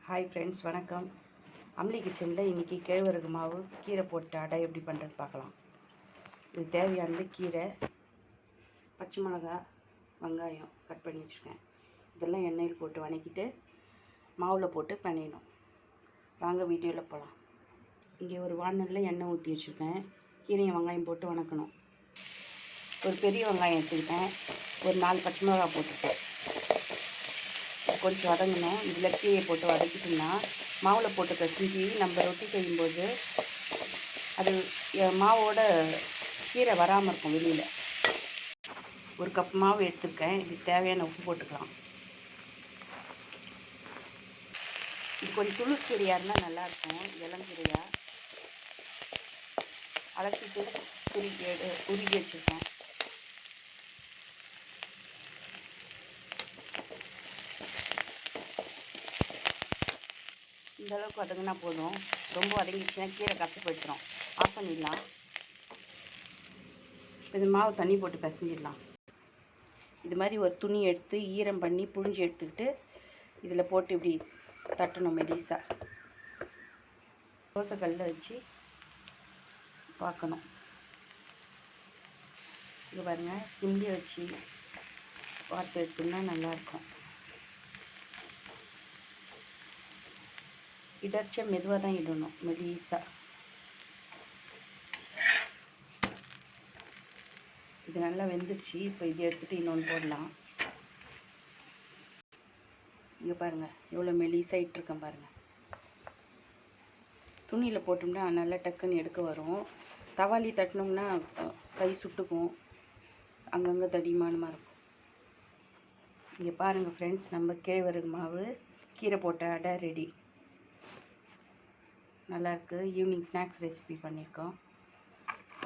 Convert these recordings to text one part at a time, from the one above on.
Hi friends, வணக்கம். அம்லி கிச்சனில் இன்றைக்கி கேழ்வரகு மாவு கீரை போட்டு அடை எப்படி பண்ணுறது பார்க்கலாம். இது தேவையானது கீரை, பச்சை மிளகா, வெங்காயம் கட் பண்ணி வச்சுருக்கேன். இதெல்லாம் எண்ணெயில் போட்டு வதக்கிட்டு மாவில் போட்டு பண்ணிடணும். வாங்க வீடியோவில் போகலாம். இங்கே ஒரு வானலில் எண்ணெய் ஊற்றி வச்சுருக்கேன். கீரையும் வெங்காயம் போட்டு வதக்கணும். ஒரு பெரிய வெங்காயம் எடுத்துக்கிட்டேன். ஒரு 4 பச்சை மிளகா போட்டுருக்கேன். கொஞ்சம் வதங்கணும். இதில் கீரையை போட்டு வதக்கிட்டோம்னா மாவில் போட்டு கசிஞ்சு நம்ம ரொட்டி செய்யும்போது அது மாவோட கீரை வராமல் இருக்கும் வெளியில். ஒரு கப் மாவு எடுத்துருக்கேன். இதுக்கு தேவையான உப்பு போட்டுக்கலாம். இது கொஞ்சம் துளு கீரையாக இருந்தால் நல்லாயிருக்கும். இளங்கீரையாக அலசிட்டு உருகி வச்சுருக்கேன். இந்த அளவுக்கு வதங்கினா போதும். ரொம்ப வதங்கிடுச்சுன்னா கீரை கசப்பு வச்சிடும். ஆஃப் பண்ணிடலாம். இது மாவு தண்ணி போட்டு பிசைஞ்சிடலாம். இது மாதிரி ஒரு துணி எடுத்து ஈரம் பண்ணி புழிஞ்சு எடுத்துக்கிட்டு இதில் போட்டு இப்படி தட்டணும் மெலிசாக. தோசைக்கல்லில் வச்சு பார்க்கணும். இது பாருங்கள், சிம்லி வச்சு பார்த்து எடுத்தோம்னா நல்லாயிருக்கும். இடர்ச்ச மெதுவாக தான் இடணும், மெலிசாக. இது நல்லா வெந்துடுச்சு. இப்போ இது எடுத்துகிட்டு இன்னொன்று போடலாம். இங்கே பாருங்கள், எவ்வளோ மெலிசாக இட்டிருக்கேன் பாருங்கள். துணியில் போட்டோம்னா நல்லா டக்குன்னு எடுக்க வரும். தவாலி தட்டினோம்னா கை சுட்டுக்கும், அங்கங்கே தடிமானமாக இருக்கும். இங்கே பாருங்கள் ஃப்ரெண்ட்ஸ், நம்ம கேழ்வரகு மாவு கீரை போட்ட அடை ரெடி. நல்லாயிருக்கு. ஈவினிங் ஸ்நாக்ஸ் ரெசிபி பண்ணியிருக்கோம்.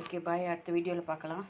ஓகே, பாய். அடுத்த வீடியோவில் பார்க்கலாம்.